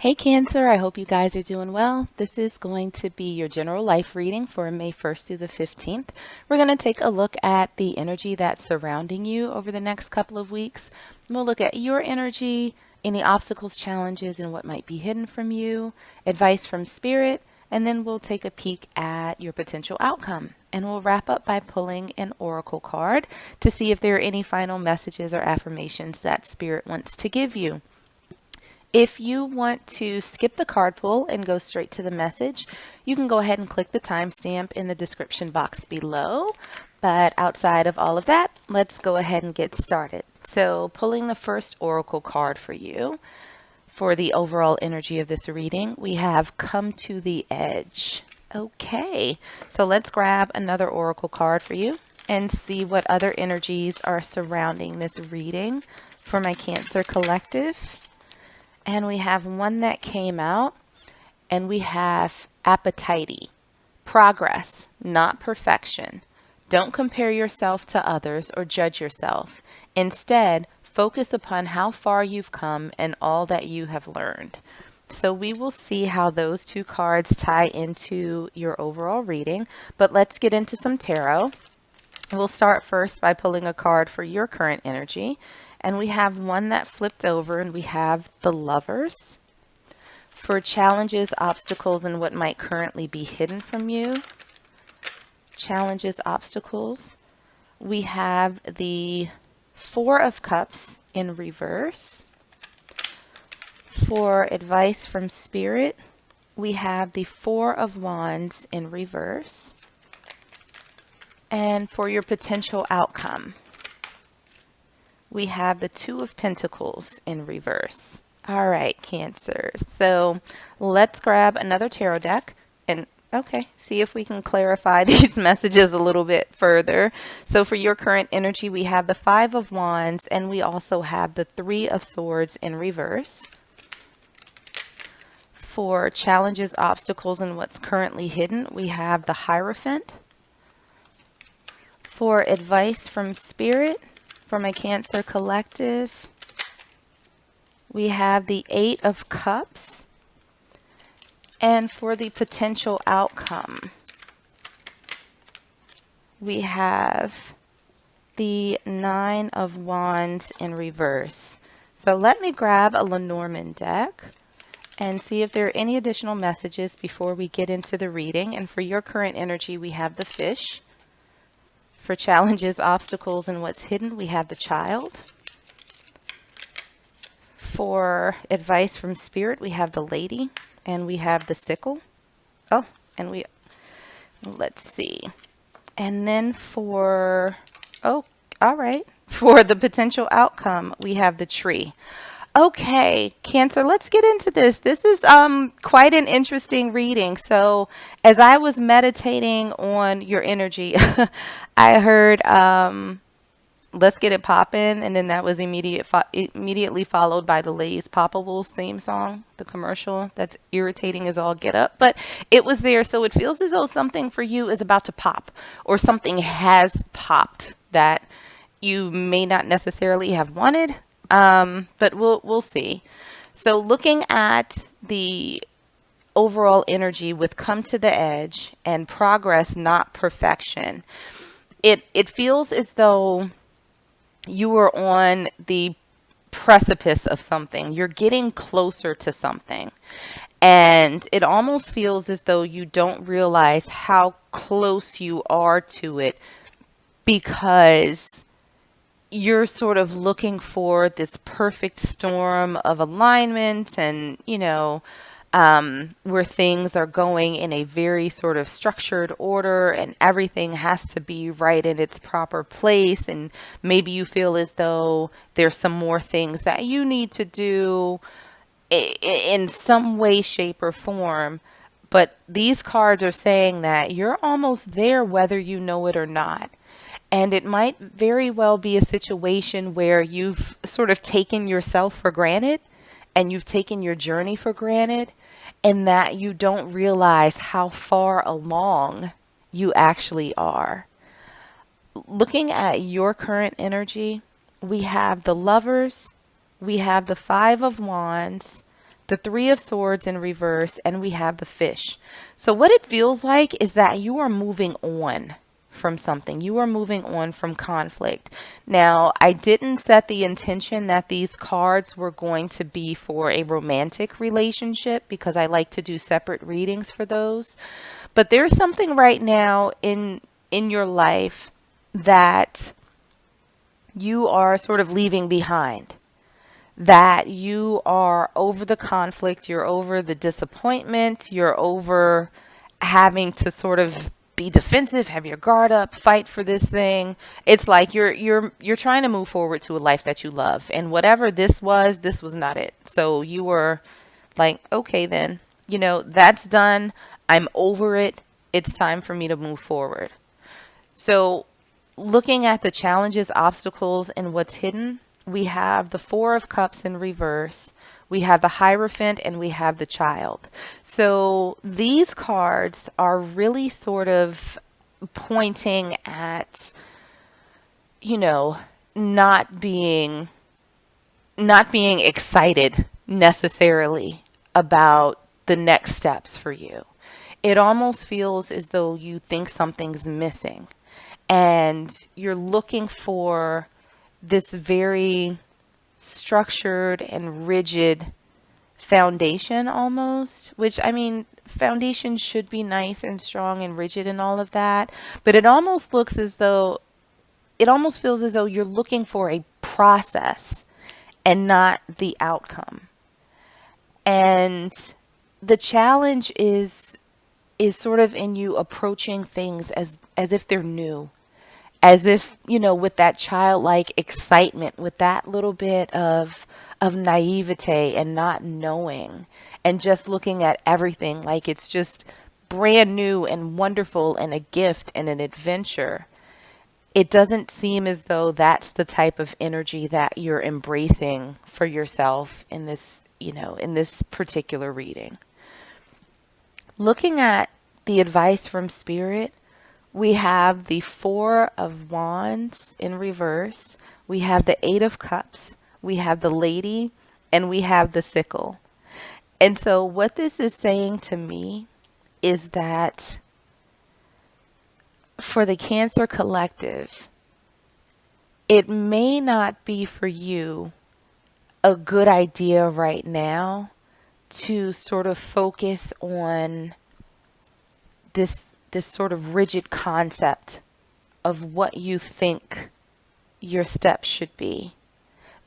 Hey Cancer, I hope you guys are doing well. This is going to be your general life reading for May 1st through the 15th. We're going to take a look at the energy that's surrounding you over the next couple of weeks. We'll look at your energy, any obstacles, challenges, and what might be hidden from you, advice from spirit, and then we'll take a peek at your potential outcome. And we'll wrap up by pulling an oracle card to see if there are any final messages or affirmations that spirit wants to give you. If you want to skip the card pull and go straight to the message, you can go ahead and click the timestamp in the description box below. But outside of all of that, let's go ahead and get started. So pulling the first oracle card for you for the overall energy of this reading, we have Come to the Edge. Okay, so let's grab another oracle card for you and see what other energies are surrounding this reading for my Cancer collective. And we have one that came out, and we have appetite, progress, not perfection. Don't compare yourself to others or judge yourself. Instead, focus upon how far you've come and all that you have learned. So we will see how those two cards tie into your overall reading, but let's get into some tarot. We'll start first by pulling a card for your current energy. And we have one that flipped over, and we have the Lovers. For challenges, obstacles, and what might currently be hidden from you. Challenges, obstacles. We have the Four of Cups in reverse. For advice from Spirit, we have the Four of Wands in reverse. And for your potential outcome, we have the Two of Pentacles in reverse. All right, Cancer. So let's grab another tarot deck and see if we can clarify these messages a little bit further. So for your current energy, we have the Five of Wands, and we also have the Three of Swords in reverse. For challenges, obstacles, and what's currently hidden, we have the Hierophant. For advice from Spirit, for my Cancer collective, we have the Eight of Cups. And for the potential outcome, we have the Nine of Wands in reverse. So let me grab a Lenormand deck and see if there are any additional messages before we get into the reading. And for your current energy, we have the Fish. For challenges, obstacles, and what's hidden, we have the Child. For advice from Spirit, we have the Lady, and we have the Sickle. Oh, and let's see. And then for the potential outcome, we have the Tree. Okay, Cancer, let's get into this. This is quite an interesting reading. So as I was meditating on your energy, I heard Let's Get It Poppin', and then that was immediately followed by the Lay's Poppables theme song, the commercial. That's irritating as all get up, but it was there. So it feels as though something for you is about to pop, or something has popped that you may not necessarily have wanted. But we'll see. So looking at the overall energy with Come to the Edge and progress, not perfection, it feels as though you were on the precipice of something. You're getting closer to something. And it almost feels as though you don't realize how close you are to it, because you're sort of looking for this perfect storm of alignment and, where things are going in a very sort of structured order and everything has to be right in its proper place. And maybe you feel as though there's some more things that you need to do in some way, shape, or form. But these cards are saying that you're almost there, whether you know it or not. And it might very well be a situation where you've sort of taken yourself for granted and you've taken your journey for granted, and that you don't realize how far along you actually are. Looking at your current energy, we have the Lovers, we have the Five of Wands, the Three of Swords in reverse, and we have the Fish. So what it feels like is that you are moving on from something. You are moving on from conflict. Now, I didn't set the intention that these cards were going to be for a romantic relationship because I like to do separate readings for those. But there's something right now in your life that you are sort of leaving behind, that you are over the conflict, you're over the disappointment, you're over having to sort of be defensive, have your guard up, fight for this thing. It's like you're trying to move forward to a life that you love, and whatever this was not it. So you were like, okay, then, that's done. I'm over it. It's time for me to move forward. So looking at the challenges, obstacles, and what's hidden, we have the Four of Cups in reverse, we have the Hierophant, and we have the Child. So these cards are really sort of pointing at, not being excited necessarily about the next steps for you. It almost feels as though you think something's missing and you're looking for this very structured and rigid foundation almost, which, I mean, foundation should be nice and strong and rigid and all of that, but it almost feels as though you're looking for a process and not the outcome. And the challenge is sort of in you approaching things as if they're new, as if, with that childlike excitement, with that little bit of naivete and not knowing, and just looking at everything like it's just brand new and wonderful and a gift and an adventure. It doesn't seem as though that's the type of energy that you're embracing for yourself in this, in this particular reading. Looking at the advice from Spirit, we have the Four of Wands in reverse, we have the Eight of Cups, we have the Lady, and we have the Sickle. And so what this is saying to me is that for the Cancer collective, it may not be for you a good idea right now to sort of focus on this sort of rigid concept of what you think your steps should be,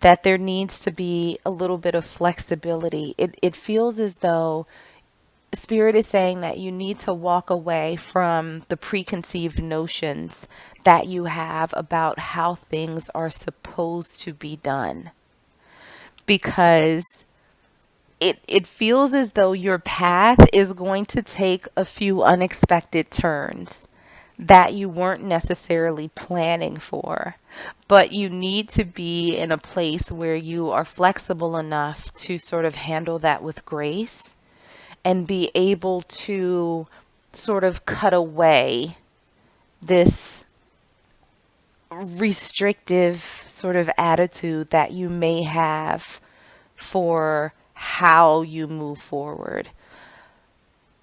that there needs to be a little bit of flexibility. It feels as though Spirit is saying that you need to walk away from the preconceived notions that you have about how things are supposed to be done, because it feels as though your path is going to take a few unexpected turns that you weren't necessarily planning for, but you need to be in a place where you are flexible enough to sort of handle that with grace and be able to sort of cut away this restrictive sort of attitude that you may have for how you move forward.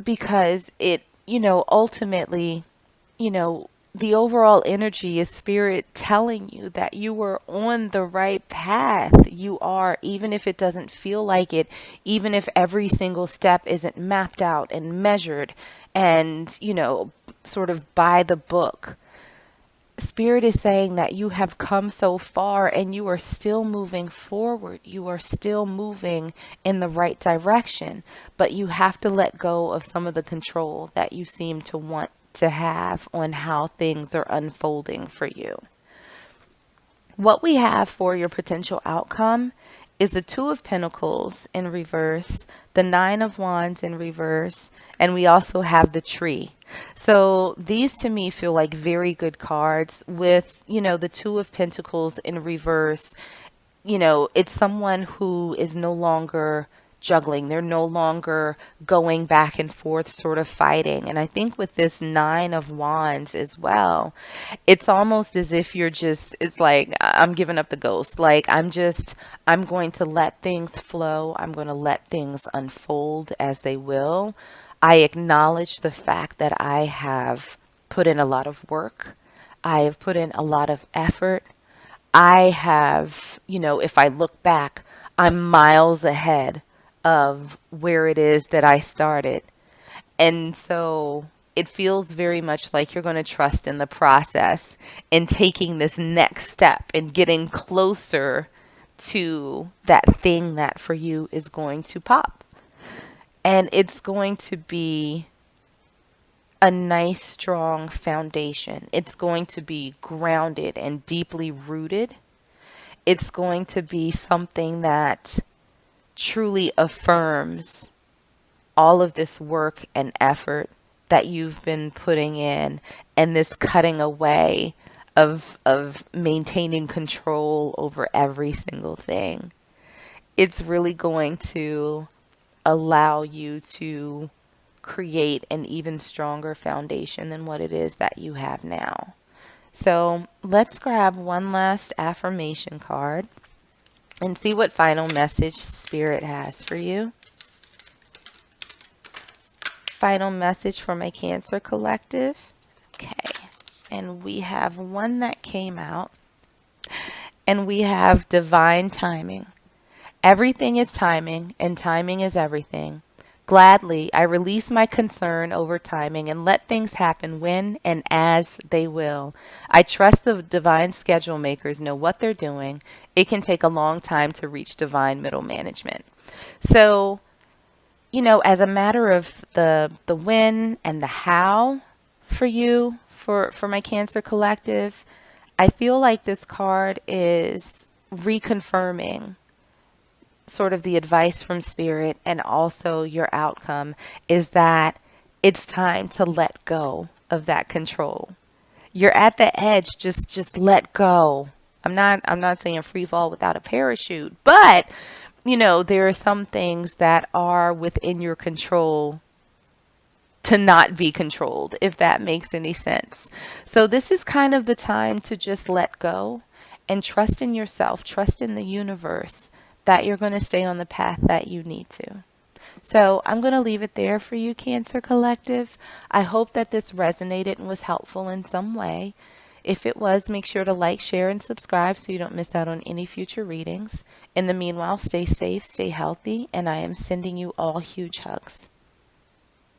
Because it, ultimately, the overall energy is Spirit telling you that you were on the right path. You are, even if it doesn't feel like it, even if every single step isn't mapped out and measured and, sort of by the book. Spirit is saying that you have come so far and you are still moving forward. You are still moving in the right direction, but you have to let go of some of the control that you seem to want to have on how things are unfolding for you. What we have for your potential outcome is the Two of Pentacles in reverse, the Nine of Wands in reverse, and we also have the Tree. So these to me feel like very good cards with, the Two of Pentacles in reverse. It's someone who is no longer juggling. They're no longer going back and forth, sort of fighting. And I think with this Nine of Wands as well, it's almost as if you're just, it's like, I'm giving up the ghost. Like, I'm going to let things flow. I'm going to let things unfold as they will. I acknowledge the fact that I have put in a lot of work. I have put in a lot of effort. I have, if I look back, I'm miles ahead of where it is that I started. And so it feels very much like you're going to trust in the process and taking this next step and getting closer to that thing that for you is going to pop. And it's going to be a nice, strong foundation. It's going to be grounded and deeply rooted. It's going to be something that truly affirms all of this work and effort that you've been putting in, and this cutting away of maintaining control over every single thing. It's really going to allow you to create an even stronger foundation than what it is that you have now. So let's grab one last affirmation card and see what final message Spirit has for you. Final message for my Cancer collective. Okay, and we have one that came out, and we have divine timing. Everything is timing, and timing is everything. Gladly, I release my concern over timing and let things happen when and as they will. I trust the divine schedule makers know what they're doing. It can take a long time to reach divine middle management. So, as a matter of the when and the how for you, for my Cancer collective, I feel like this card is reconfirming sort of the advice from Spirit, and also your outcome is that it's time to let go of that control. You're at the edge, just let go. I'm not saying free fall without a parachute, but there are some things that are within your control to not be controlled, if that makes any sense. So this is kind of the time to just let go and trust in yourself, trust in the universe that you're going to stay on the path that you need to. So I'm going to leave it there for you, Cancer collective. I hope that this resonated and was helpful in some way. If it was, make sure to like, share, and subscribe so you don't miss out on any future readings. In the meanwhile, stay safe, stay healthy, and I am sending you all huge hugs.